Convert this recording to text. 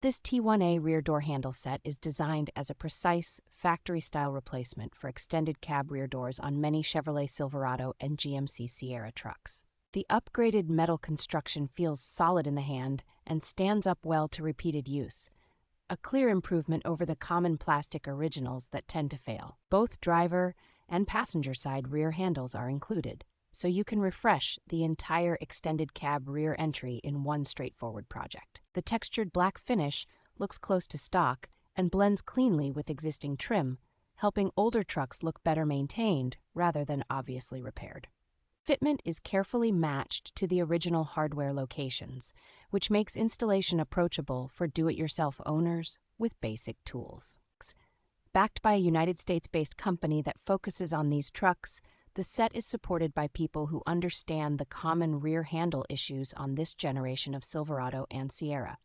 This T1A rear door handle set is designed as a precise, factory-style replacement for extended cab rear doors on many Chevrolet Silverado and GMC Sierra trucks. The upgraded metal construction feels solid in the hand and stands up well to repeated use, a clear improvement over the common plastic originals that tend to fail. Both driver and passenger side rear handles are included, so you can refresh the entire extended cab rear entry in one straightforward project. The textured black finish looks close to stock and blends cleanly with existing trim, helping older trucks look better maintained rather than obviously repaired. Fitment is carefully matched to the original hardware locations, which makes installation approachable for do-it-yourself owners with basic tools. Backed by a United States-based company that focuses on these trucks, the set is supported by people who understand the common rear handle issues on this generation of Silverado and Sierra.